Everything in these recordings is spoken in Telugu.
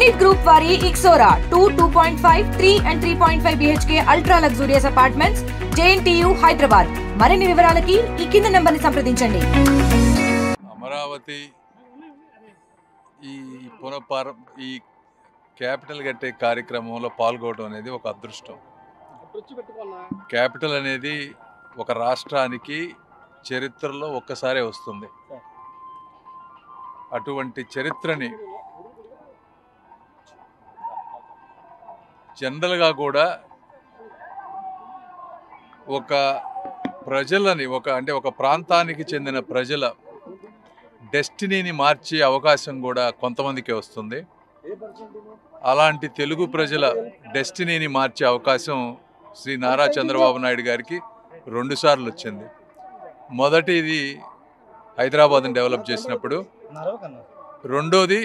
Elite Group vari Ixora 2.5, 3 and 3.5 BHK ultra luxurious apartments JNTU Hyderabad. మరిన్ని వివరాలకి ఈ కింద నంబర్ని సంప్రదించండి. అమరావతి ఈ క్యాపిటల్ కట్టే కార్యక్రమంలో పాల్గొనడం అనేది ఒక అదృష్టం. క్యాపిటల్ అనేది ఒక రాష్ట్రానికి చరిత్రలో ఒక్కసారే వస్తుంది. అటువంటి చరిత్రని జనరల్గా కూడా ఒక ప్రజలని ఒక ప్రాంతానికి చెందిన ప్రజల డెస్టినీని మార్చే అవకాశం కూడా కొంతమందికే వస్తుంది. అలాంటి తెలుగు ప్రజల డెస్టినీని మార్చే అవకాశం శ్రీ నారా చంద్రబాబు నాయుడు గారికి 2 సార్లు వచ్చింది. మొదటిది హైదరాబాద్ని డెవలప్ చేసినప్పుడు, రెండోది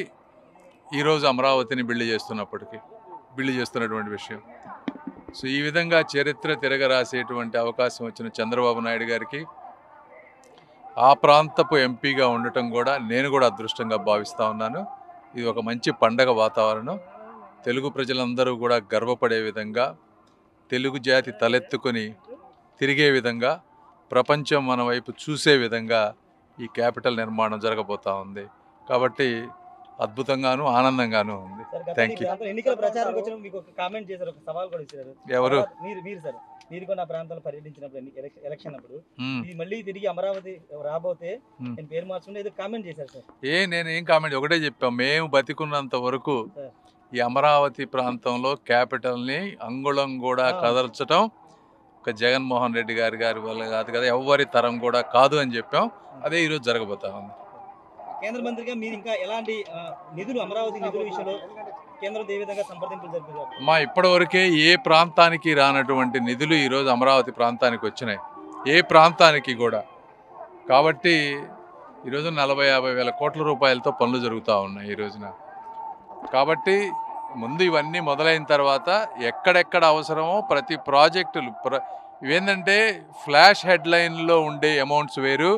ఈరోజు అమరావతిని బిల్డ్ చేస్తున్నటువంటి విషయం. సో ఈ విధంగా చరిత్ర తిరగరాసేటువంటి అవకాశం వచ్చిన చంద్రబాబు నాయుడు గారికి ఆ ప్రాంతపు ఎంపీగా ఉండటం కూడా నేను కూడా అదృష్టంగా భావిస్తూ ఉన్నాను. ఇది ఒక మంచి పండగ వాతావరణం. తెలుగు ప్రజలందరూ కూడా గర్వపడే విధంగా, తెలుగు జాతి తలెత్తుకొని తిరిగే విధంగా, ప్రపంచం మన వైపు చూసే విధంగా ఈ క్యాపిటల్ నిర్మాణం జరగబోతూ ఉంది. కాబట్టి అద్భుతంగాను ఆనందంగాను ఉంది. Thank you. ఎన్నికల ప్రచారానికి వచ్చిన మీకు ఒక కామెంట్ చేశారు, ఒక సవాల్ కూడా ఇచ్చారు. ఎవరు? మీరు సార్, మీరు కూడా ప్రాంతాల్లో పర్యటించినప్పుడు ఎలక్షన్ అప్పుడు ఇది మళ్ళీ తిరిగి అమరావతి రాబోతే నేను పేరు మార్చుకుంటే ఏదో కామెంట్ చేశారు సార్. నేను ఏం కామెంట్, ఒకటే చెప్పాం, మేము బతికున్నంత వరకు ఈ అమరావతి ప్రాంతంలో క్యాపిటల్ని అంగుళం కూడా కదల్చడం ఒక జగన్మోహన్ రెడ్డి గారి వల్ల కాదు కదా, ఎవరి తరం కూడా కాదు అని చెప్పాం. అదే ఈరోజు జరగబోతా ఉంది. కేంద్ర మంత్రిగా మీరు ఇంకా ఎలాంటి నిధులు, అమరావతి నిధుల విషయంలో కేంద్రం ఏ విధంగా సంప్రదింపులు జరిపారు? ఇప్పటివరకే ఏ ప్రాంతానికి రానటువంటి నిధులు ఈరోజు అమరావతి ప్రాంతానికి వచ్చినాయి, ఏ ప్రాంతానికి కూడా. కాబట్టి ఈరోజు 40-50 వేల కోట్ల రూపాయలతో పనులు జరుగుతూ ఉన్నాయి ఈ రోజున. కాబట్టి ముందు ఇవన్నీ మొదలైన తర్వాత ఎక్కడెక్కడ అవసరమో ప్రతి ప్రాజెక్టులు ఇవేంటంటే ఫ్లాష్ హెడ్లైన్లో ఉండే అమౌంట్స్ వేరు,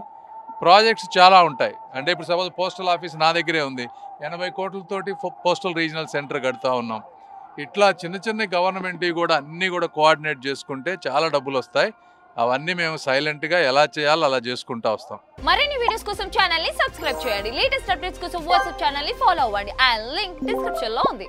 ప్రాజెక్ట్స్ చాలా ఉంటాయి. అంటే ఇప్పుడు సపోజ్ పోస్టల్ ఆఫీస్ నా దగ్గరే ఉంది, 80 కోట్లతోటి పోస్టల్ రీజనల్ సెంటర్ కడుతూ ఉన్నాం. ఇట్లా చిన్న చిన్న గవర్నమెంట్ కూడా అన్నీ కూడా కోఆర్డినేట్ చేసుకుంటే చాలా డబ్బులు వస్తాయి. అవన్నీ మేము సైలెంట్గా ఎలా చేయాలో అలా చేసుకుంటూ వస్తాం. మరిన్ని వీడియోస్ కోసం ఛానల్ ని సబ్స్క్రైబ్ చేయండి. లేటెస్ట్ అప్డేట్స్ కోసం వాట్సాప్ ఛానల్ ని ఫాలో అవ్వండి. ఆ లింక్ డిస్క్రిప్షన్ లో ఉంది.